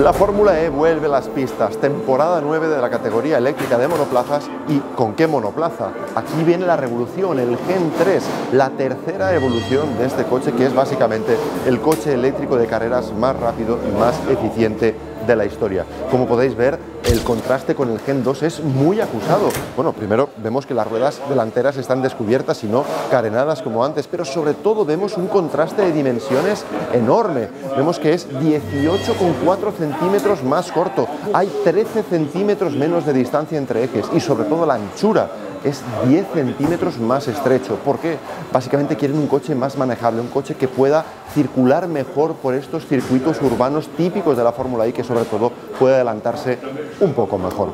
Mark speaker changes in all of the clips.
Speaker 1: La Fórmula E vuelve a las pistas, temporada 9 de la categoría eléctrica de monoplazas. ¿Y con qué monoplaza? Aquí viene la revolución, el Gen 3, la tercera evolución de este coche, que es básicamente el coche eléctrico de carreras más rápido y más eficiente de la historia. Como podéis ver, el contraste con el Gen 2 es muy acusado. Bueno, primero vemos que las ruedas delanteras están descubiertas y no carenadas como antes, pero sobre todo vemos un contraste de dimensiones enorme. Vemos que es 18,4 centímetros más corto, hay 13 centímetros menos de distancia entre ejes y sobre todo la anchura es 10 centímetros más estrecho. ¿Por qué? Básicamente quieren un coche más manejable, un coche que pueda circular mejor por estos circuitos urbanos típicos de la Fórmula E, que sobre todo puede adelantarse un poco mejor.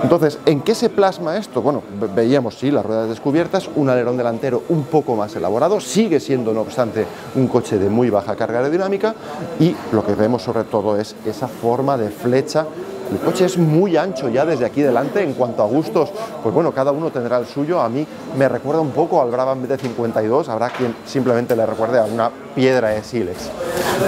Speaker 1: Entonces, ¿en qué se plasma esto? Bueno, veíamos, sí, las ruedas descubiertas, un alerón delantero un poco más elaborado, sigue siendo, no obstante, un coche de muy baja carga aerodinámica, y lo que vemos sobre todo es esa forma de flecha. El coche es muy ancho ya desde aquí delante. En cuanto a gustos, pues bueno, cada uno tendrá el suyo. A mí me recuerda un poco al Brabham BT52, habrá quien simplemente le recuerde a una piedra de sílex.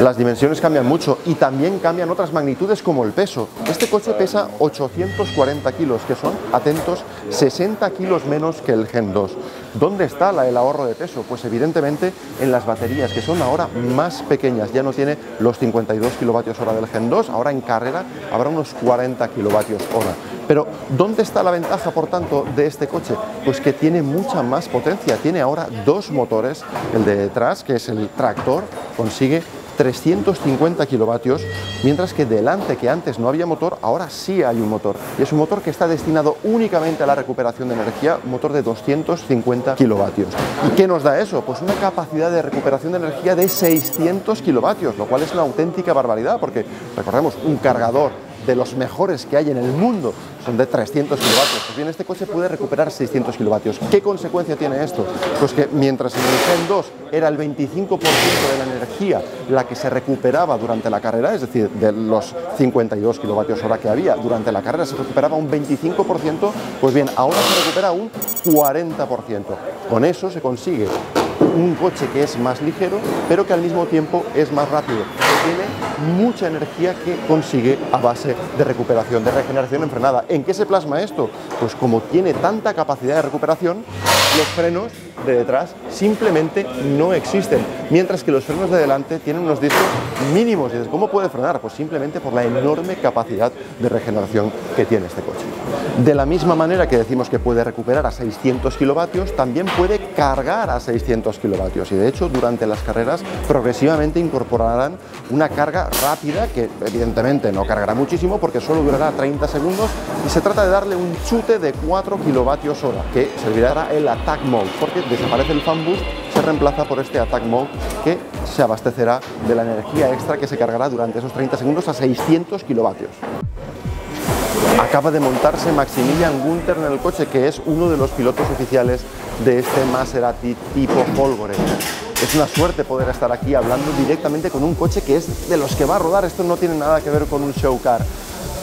Speaker 1: Las dimensiones cambian mucho y también cambian otras magnitudes como el peso. Este coche pesa 840 kilos, que son, atentos, 60 kilos menos que el Gen 2. ¿Dónde está el ahorro de peso? Pues evidentemente en las baterías, que son ahora más pequeñas. Ya no tiene los 52 kilovatios hora del Gen 2, ahora en carrera habrá unos 40 kilovatios hora. Pero ¿dónde está la ventaja, por tanto, de este coche? Pues que tiene mucha más potencia. Tiene ahora dos motores. El de detrás, que es el tractor, consigue 350 kilovatios, mientras que delante, que antes no había motor, ahora sí hay un motor. Y es un motor que está destinado únicamente a la recuperación de energía, un motor de 250 kilovatios. ¿Y qué nos da eso? Pues una capacidad de recuperación de energía de 600 kilovatios, lo cual es una auténtica barbaridad, porque recordemos, un cargador de los mejores que hay en el mundo son de 300 kilovatios. Pues bien, este coche puede recuperar 600 kilovatios. ¿Qué consecuencia tiene esto? Pues que mientras en el Gen 2 era el 25% de la energía la que se recuperaba durante la carrera, es decir, de los 52 kilovatios hora que había durante la carrera se recuperaba un 25%, pues bien, ahora se recupera un 40%. Con eso se consigue un coche que es más ligero, pero que al mismo tiempo es más rápido. Tiene mucha energía que consigue a base de recuperación, de regeneración en frenada. ¿En qué se plasma esto? Pues como tiene tanta capacidad de recuperación, los frenos de detrás simplemente no existen, mientras que los frenos de delante tienen unos discos mínimos. ¿Y cómo puede frenar? Pues simplemente por la enorme capacidad de regeneración que tiene este coche. De la misma manera que decimos que puede recuperar a 600 kilovatios, también puede cargar a 600 kilovatios. Y de hecho, durante las carreras progresivamente incorporarán una carga rápida que evidentemente no cargará muchísimo porque solo durará 30 segundos y se trata de darle un chute de 4 kilovatios hora que servirá para el Attack Mode, porque desaparece el Fan Boost, se reemplaza por este Attack Mode que se abastecerá de la energía extra que se cargará durante esos 30 segundos a 600 kilovatios. Acaba de montarse Maximilian Günther en el coche, que es uno de los pilotos oficiales de este Maserati tipo Folgore. Es una suerte poder estar aquí hablando directamente con un coche que es de los que va a rodar. Esto no tiene nada que ver con un show car.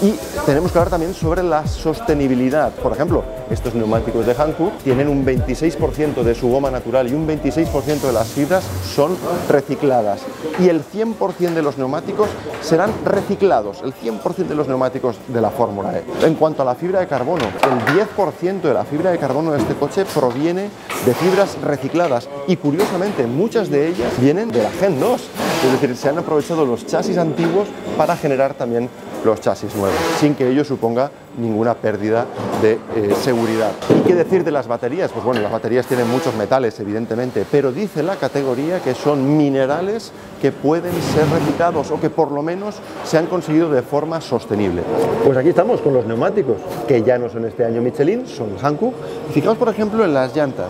Speaker 1: Y tenemos que hablar también sobre la sostenibilidad. Por ejemplo, estos neumáticos de Hankook tienen un 26% de su goma natural y un 26% de las fibras son recicladas. Y el 100% de los neumáticos serán reciclados, el 100% de los neumáticos de la Fórmula E. En cuanto a la fibra de carbono, el 10% de la fibra de carbono de este coche proviene de fibras recicladas y curiosamente muchas de ellas vienen de la Gen 2. Es decir, se han aprovechado los chasis antiguos para generar también los chasis nuevos, sin que ello suponga ninguna pérdida de seguridad. ¿Y qué decir de las baterías? Pues bueno, las baterías tienen muchos metales, evidentemente, pero dice la categoría que son minerales que pueden ser reciclados o que por lo menos se han conseguido de forma sostenible. Pues aquí estamos con los neumáticos, que ya no son este año Michelin, son Hankook. Fijaos, por ejemplo, en las llantas.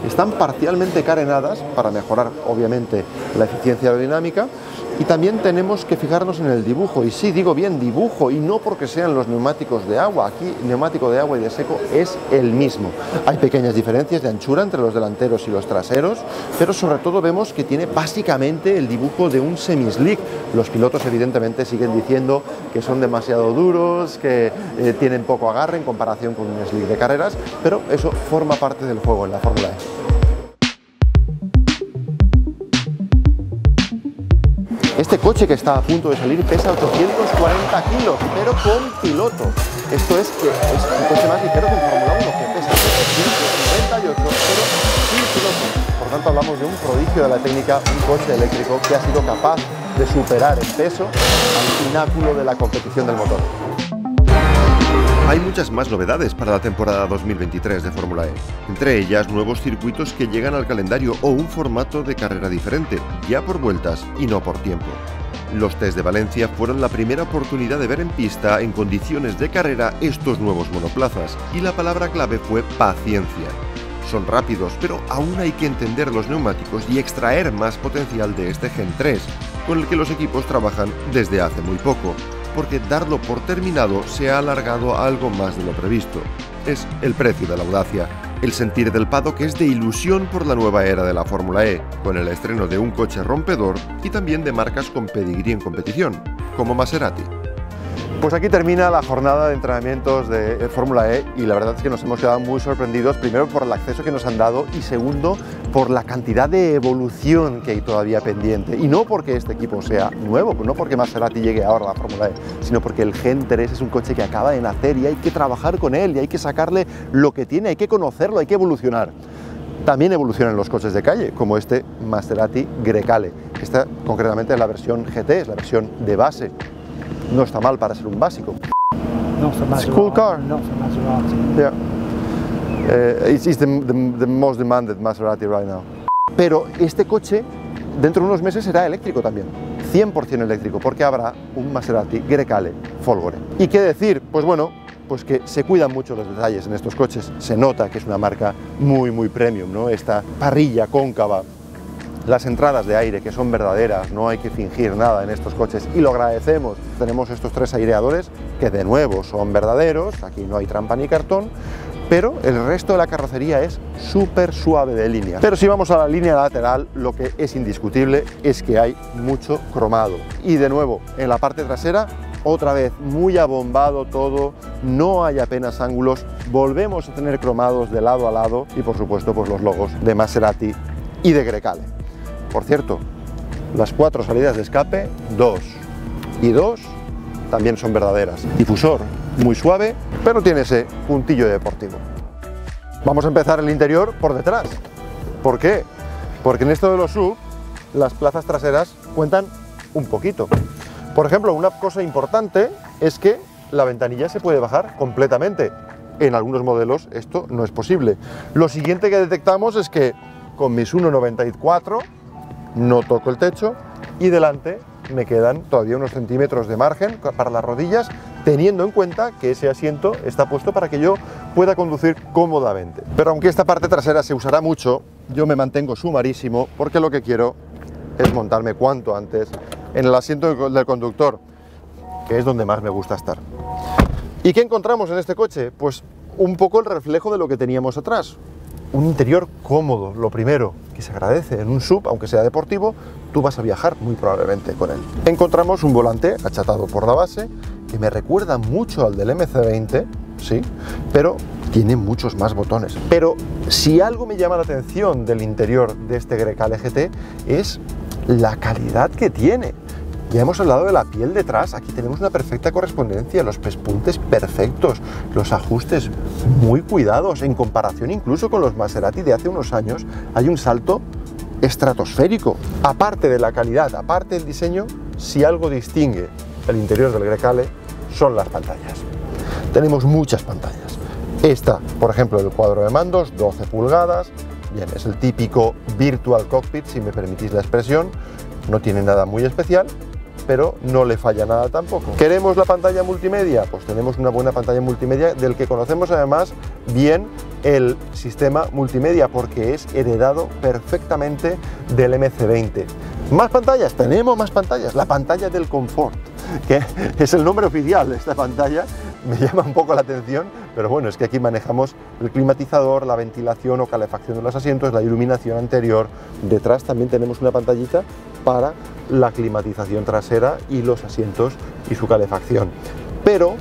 Speaker 1: Están parcialmente carenadas para mejorar, obviamente, la eficiencia aerodinámica. Y también tenemos que fijarnos en el dibujo, y sí, digo bien dibujo, y no porque sean los neumáticos de agua. Aquí el neumático de agua y de seco es el mismo. Hay pequeñas diferencias de anchura entre los delanteros y los traseros, pero sobre todo vemos que tiene básicamente el dibujo de un semi-slick. Los pilotos evidentemente siguen diciendo que son demasiado duros, que tienen poco agarre en comparación con un slick de carreras, pero eso forma parte del juego en la Fórmula E. Este coche que está a punto de salir pesa 840 kilos, pero con piloto. Esto es que es un coche más ligero que un Fórmula 1, que pesa 798, pero sin piloto. Por tanto, hablamos de un prodigio de la técnica, un coche eléctrico que ha sido capaz de superar el peso al pináculo de la competición del motor.
Speaker 2: Hay muchas más novedades para la temporada 2023 de Fórmula E, entre ellas nuevos circuitos que llegan al calendario o un formato de carrera diferente, ya por vueltas y no por tiempo. Los test de Valencia fueron la primera oportunidad de ver en pista en condiciones de carrera estos nuevos monoplazas, y la palabra clave fue paciencia. Son rápidos, pero aún hay que entender los neumáticos y extraer más potencial de este Gen 3, con el que los equipos trabajan desde hace muy poco, porque darlo por terminado se ha alargado a algo más de lo previsto. Es el precio de la audacia. El sentir del paddock es de ilusión por la nueva era de la Fórmula E, con el estreno de un coche rompedor y también de marcas con pedigrí en competición, como Maserati.
Speaker 1: Pues aquí termina la jornada de entrenamientos de Fórmula E y la verdad es que nos hemos quedado muy sorprendidos, primero por el acceso que nos han dado y segundo por la cantidad de evolución que hay todavía pendiente. Y no porque este equipo sea nuevo, no porque Maserati llegue ahora a la Fórmula E, sino porque el Gen 3 es un coche que acaba de nacer y hay que trabajar con él y hay que sacarle lo que tiene, hay que conocerlo, hay que evolucionar. También evolucionan los coches de calle, como este Maserati Grecale. Esta concretamente es la versión GT, es la versión de base. No está mal para ser un básico.
Speaker 3: Not for Maserati.
Speaker 1: It's a cool car.
Speaker 3: Not for Maserati.
Speaker 1: Yeah. It's the most demanded Maserati right now. Pero este coche, dentro de unos meses, será eléctrico también. 100% eléctrico, porque habrá un Maserati Grecale Folgore. ¿Y qué decir? Pues bueno, pues que se cuidan mucho los detalles en estos coches. Se nota que es una marca muy premium, ¿no? Esta parrilla cóncava, las entradas de aire que son verdaderas, no hay que fingir nada en estos coches y lo agradecemos. Tenemos estos tres aireadores que de nuevo son verdaderos, aquí no hay trampa ni cartón, pero el resto de la carrocería es súper suave de línea. Pero si vamos a la línea lateral, lo que es indiscutible es que hay mucho cromado. Y de nuevo, en la parte trasera, otra vez muy abombado todo, no hay apenas ángulos, volvemos a tener cromados de lado a lado y por supuesto pues los logos de Maserati y de Grecale. Por cierto, las 4 salidas de escape, 2 y 2, también son verdaderas. Difusor muy suave, pero tiene ese puntillo deportivo. Vamos a empezar el interior por detrás. ¿Por qué? Porque en esto de los SUV, las plazas traseras cuentan un poquito. Por ejemplo, una cosa importante es que la ventanilla se puede bajar completamente. En algunos modelos esto no es posible. Lo siguiente que detectamos es que con mis 1,94 no toco el techo y delante me quedan todavía unos centímetros de margen para las rodillas, teniendo en cuenta que ese asiento está puesto para que yo pueda conducir cómodamente. Pero aunque esta parte trasera se usará mucho, yo me mantengo sumarísimo porque lo que quiero es montarme cuanto antes en el asiento del conductor, que es donde más me gusta estar. ¿Y qué encontramos en este coche? Pues un poco el reflejo de lo que teníamos atrás. Un interior cómodo, lo primero, que se agradece. En un SUV, aunque sea deportivo, tú vas a viajar muy probablemente con él. Encontramos un volante achatado por la base, que me recuerda mucho al del MC20, sí, pero tiene muchos más botones. Pero si algo me llama la atención del interior de este Grecale GT es la calidad que tiene. Ya hemos hablado de la piel detrás, aquí tenemos una perfecta correspondencia, los pespuntes perfectos, los ajustes muy cuidados, en comparación incluso con los Maserati de hace unos años, hay un salto estratosférico. Aparte de la calidad, aparte del diseño, si algo distingue el interior del Grecale son las pantallas. Tenemos muchas pantallas. Esta, por ejemplo, el cuadro de mandos, 12 pulgadas, bien, es el típico Virtual Cockpit, si me permitís la expresión, no tiene nada muy especial, pero no le falla nada tampoco. ¿Queremos la pantalla multimedia? Pues tenemos una buena pantalla multimedia del que conocemos además bien el sistema multimedia porque es heredado perfectamente del MC20. ¿Más pantallas? Tenemos más pantallas. La pantalla del confort, que es el nombre oficial de esta pantalla, me llama un poco la atención, pero bueno, es que aquí manejamos el climatizador, la ventilación o calefacción de los asientos, la iluminación anterior. Detrás también tenemos una pantallita para la climatización trasera y los asientos y su calefacción. Pero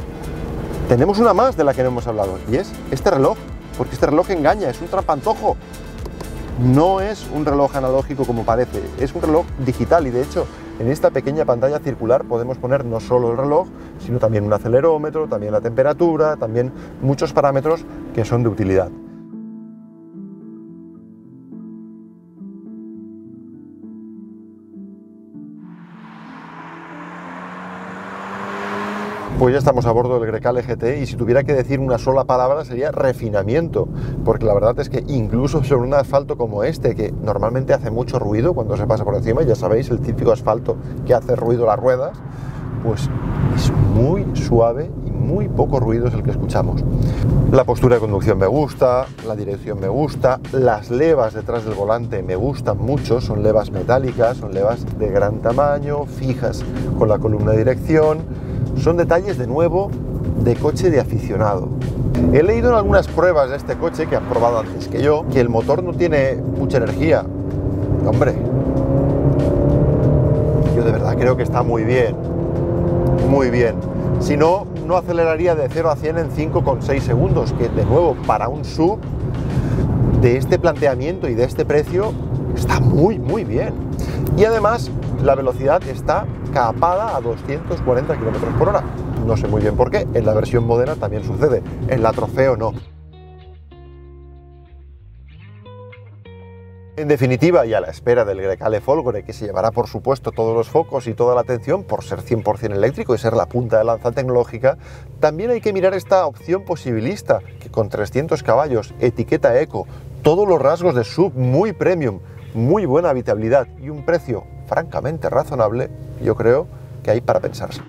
Speaker 1: tenemos una más de la que no hemos hablado y es este reloj, porque este reloj engaña, es un trampantojo. No es un reloj analógico como parece, es un reloj digital y de hecho en esta pequeña pantalla circular podemos poner no solo el reloj, sino también un acelerómetro, también la temperatura, también muchos parámetros que son de utilidad. Pues ya estamos a bordo del Grecale GT y si tuviera que decir una sola palabra sería refinamiento, porque la verdad es que incluso sobre un asfalto como este, que normalmente hace mucho ruido cuando se pasa por encima, ya sabéis, el típico asfalto que hace ruido las ruedas, pues es muy suave y muy poco ruido es el que escuchamos. La postura de conducción me gusta, la dirección me gusta, las levas detrás del volante me gustan mucho, son levas metálicas, son levas de gran tamaño, fijas con la columna de dirección. Son detalles, de nuevo, de coche de aficionado. He leído en algunas pruebas de este coche, que han probado antes que yo, que el motor no tiene mucha energía. Hombre, yo de verdad creo que está muy bien. Muy bien. Si no, no aceleraría de 0 a 100 en 5,6 segundos, que de nuevo, para un SUV de este planteamiento y de este precio, está muy bien. Y además, la velocidad está capada a 240 km/h. No sé muy bien por qué, en la versión Modena también sucede, en la Trofeo no. En definitiva, y a la espera del Grecale Folgore, que se llevará por supuesto todos los focos y toda la atención por ser 100% eléctrico y ser la punta de lanza tecnológica, también hay que mirar esta opción posibilista, que con 300 caballos, etiqueta eco, todos los rasgos de SUV muy premium, muy buena habitabilidad y un precio francamente razonable, yo creo que hay para pensarse.